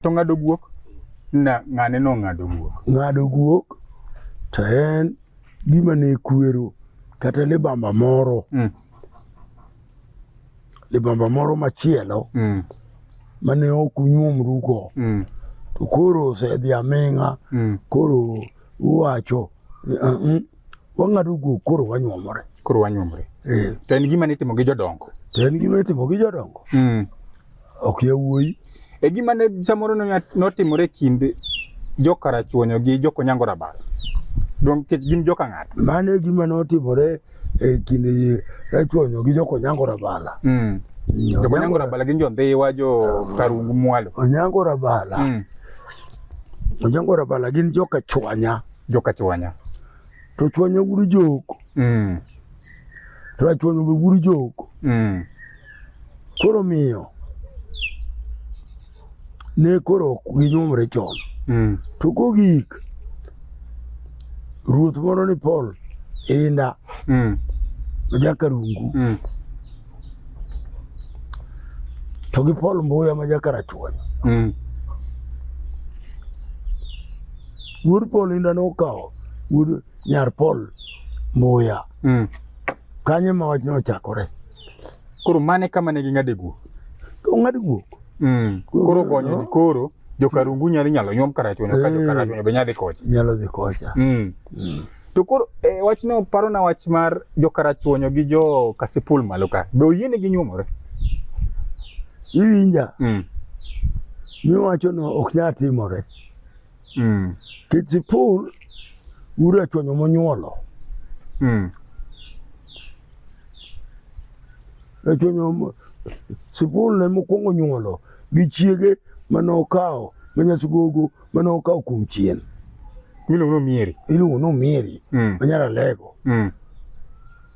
To ng'ado guok na ng'ane no ng'ado guok. Ng'ado guok to en gima ne kwero kata libamba moro. Libamba moro machielo mane ok unyuomru go. To koro osedhi aming'a. Koro uwacho wang'ado guok koro wanyuomore. Koro wanyuomore. To en gima nitimo gi jodongo. To en gima nitimo gi jodongo. Ok yawuoyi. E gima ne samoro notimore kind jokarachuonyo gi jokonyango rabal. Dong gin joka ng'ato. Mane gima notimore e kind rachuonyo gi jokonyango rabala. Jokonyango rabala gin jondhiwa, jo Karungu Mwalo. Onyango rabala. Onyango rabala gin joka chwanya. Joka chwanya. To chwanya guru jok. To rachuonyo be guru jok. Koro miyo ne koro ginyuomre chon. To kogik ruoth moro ni Paul Inda maja Karungu to gi Paul Mbuya maja Karachuonyo. Wuod Paul Inda nokawo wuod nyar Paul Mbuya. Kanye ma wach nochakore. Koro mane kama ne ging'ade guok? Ong'ad guok. Koro gonyo koro Jokarungu nyalo nyuom Karachuonyo ka Jokarachuonyo be nyadhi kocha. Nyalo dhi kocha. To koro wachno paro na wach mar Jokarachuonyo gi jo Kasipul malo ka. Be oyiene gi nyuomore? Iwinja. Miwacho no ok nyal timore. Kasipul urachuonyo monyuolo. Rachuonyo Sipul ne mokwongo nyuolo gi chiege manokawo manyasugogo manokawo kuom chien. Iluongo no Mieri. Iluongo no Mieri. Manyara lego.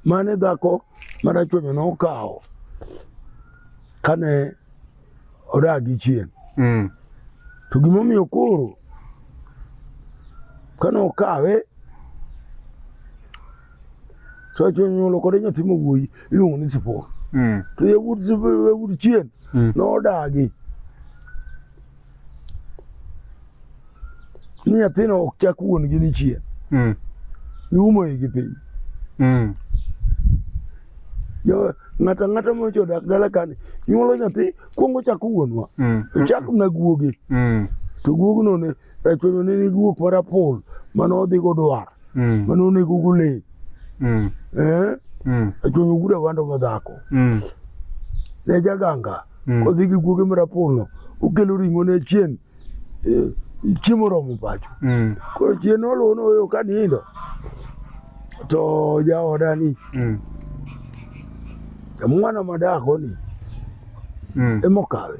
Mane dhako marachuonyo nokawo kane odagi chien. To gimomiyo koro kane okawe to rachuonyo nyuolo kode nyathi mawuoyi iluongo ni Sipul. To yawuot chien nodagi. Ni nyathino ok chak wuon gi ni chien. Iumo igi piny. Ng'ata ng'ata mochodak dala kani nyuolo nyathi kuongo chako wuonwa. Ochak na guogi. To guogno ne rachuonyo ne ni guok marapul manodhi go dwar. Manonego go lee. Rachuonyo guda wando madhako. Ne jaganga kodhi gi guoge marapulno okelo ring'o ne chien. Chiemo romo pacho. Koro chien noluwo noyo ka nindo. To jaoda ni mwana madako ni emokawe.